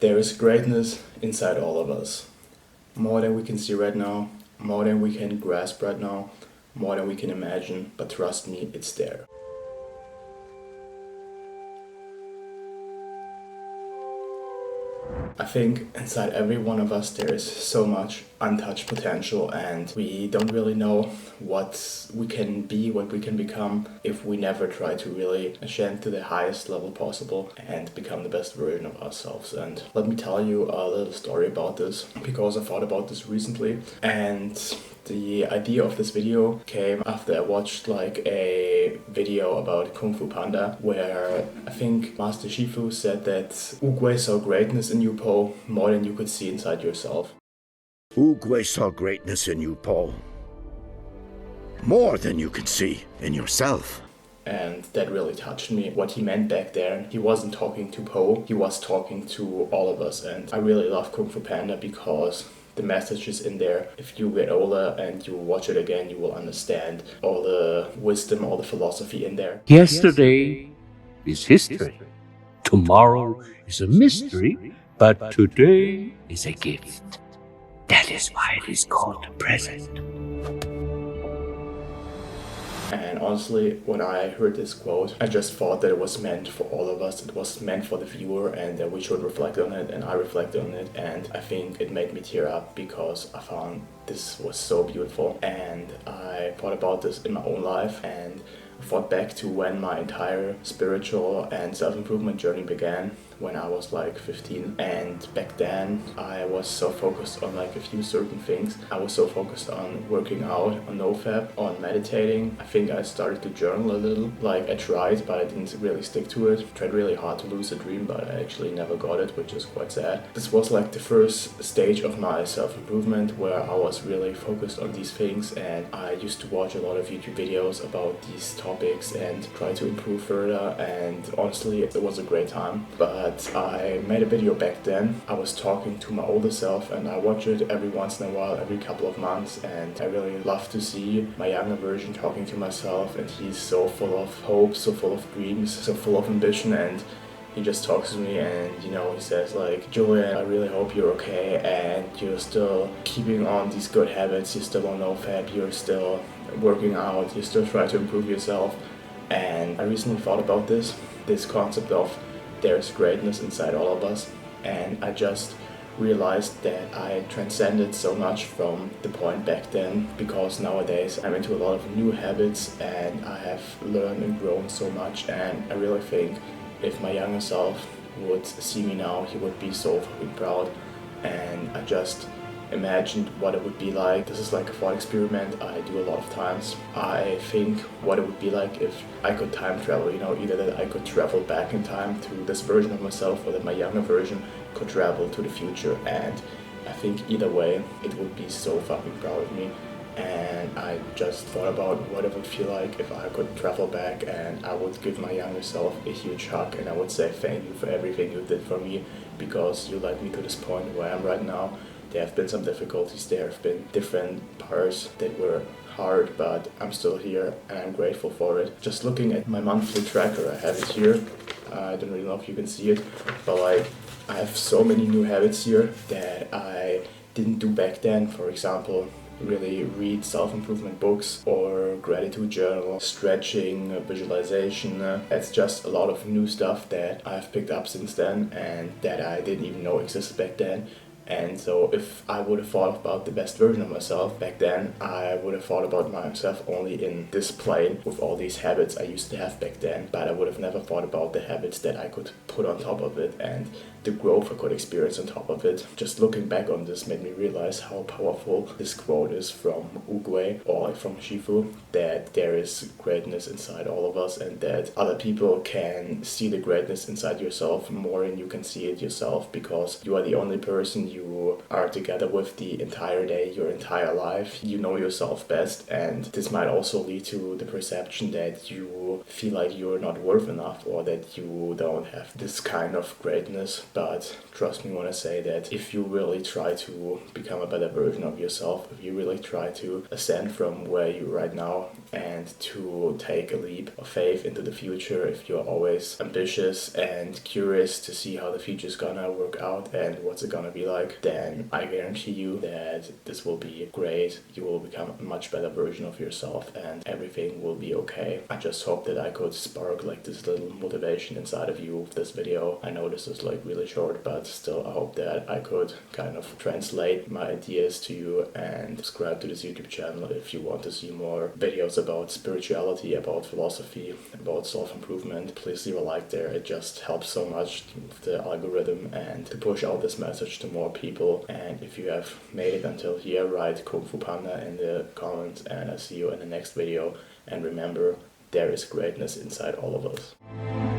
There is greatness inside all of us. More than we can see right now, more than we can grasp right now, more than we can imagine, but trust me, it's there. I think inside every one of us there is so much untouched potential, and we don't really know what we can be, what we can become if we never try to really ascend to the highest level possible and become the best version of ourselves. And let me tell you a little story about this, because I thought about this recently, and the idea of this video came after I watched like a video about Kung Fu Panda, where I think Master Shifu said that Oogway saw greatness in you, Po, more than you could see inside yourself. Oogway saw greatness in you, Paul. More than you could see in yourself. And that really touched me. What he meant back there, he wasn't talking to Po, he was talking to all of us. And I really love Kung Fu Panda because the message is in there. If you get older and you watch it again, you will understand all the wisdom, all the philosophy in there. Yesterday is history. Tomorrow is a mystery, but today is a gift. That is why it is called the present. And honestly, when I heard this quote, I just thought that it was meant for all of us. It was meant for the viewer, and that we should reflect on it, and I reflected on it, and I think it made me tear up because I found this was so beautiful. And I thought about this in my own life, and I thought back to when my entire spiritual and self-improvement journey began, when I was like 15. And back then I was so focused on like a few certain things. I was so focused on working out, on NoFap, on meditating. I think I started to journal a little. Like I tried, but I didn't really stick to it. Tried really hard to lose a dream, but I actually never got it, which is quite sad. This was like the first stage of my self-improvement where I was really focused on these things, and I used to watch a lot of YouTube videos about these topics and try to improve further, and honestly it was a great time. But I made a video back then. I was talking to my older self, and I watch it every once in a while, every couple of months, and I really love to see my younger version talking to myself, and he's so full of hope, so full of dreams, so full of ambition. And he just talks to me, and he says like, Julian, I really hope you're okay and you're still keeping on these good habits, you're still on NoFap, you're still working out, you still try to improve yourself. And I recently thought about this concept of there's greatness inside all of us, and I just realized that I transcended so much from the point back then, because nowadays I'm into a lot of new habits and I have learned and grown so much. And I really think if my younger self would see me now, he would be so fucking proud. And I just imagined what it would be like. This is like a thought experiment I do a lot of times. I think what it would be like if I could time travel, either that I could travel back in time to this version of myself, or that my younger version could travel to the future. And I think either way, it would be so fucking proud of me. And I just thought about what it would feel like if I could travel back, and I would give my younger self a huge hug, and I would say thank you for everything you did for me, because you led me to this point where I am right now. There have been some difficulties, there have been different parts that were hard, but I'm still here and I'm grateful for it. Just looking at my monthly tracker, I have it here. I don't really know if you can see it, but like I have so many new habits here that I didn't do back then. For example, really read self-improvement books or gratitude journal, stretching, visualization. It's just a lot of new stuff that I've picked up since then and that I didn't even know existed back then. And so if I would have thought about the best version of myself back then, I would have thought about myself only in this plane with all these habits I used to have back then, but I would have never thought about the habits that I could put on top of it and the growth I could experience on top of it. Just looking back on this made me realize how powerful this quote is from Oogway, or from Shifu, that there is greatness inside all of us, and that other people can see the greatness inside yourself more than you can see it yourself, because you are the only person you are together with the entire day, your entire life. You know yourself best, and this might also lead to the perception that you you feel like you're not worth enough or that you don't have this kind of greatness. But trust me when I say that if you really try to become a better version of yourself, if you really try to ascend from where you're right now and to take a leap of faith into the future, if you're always ambitious and curious to see how the future's gonna work out and what's it gonna be like, then I guarantee you that this will be great. You will become a much better version of yourself and everything will be okay. I just hope that I could spark like this little motivation inside of you with this video. I know this is like really short, but still I hope that I could kind of translate my ideas to you. And subscribe to this YouTube channel if you want to see more videos about spirituality, about philosophy, about self-improvement. Please leave a like there. It just helps so much with the algorithm and to push out this message to more people. And if you have made it until here, write Kung Fu Panda in the comments, and I'll see you in the next video. And remember, there is greatness inside all of us.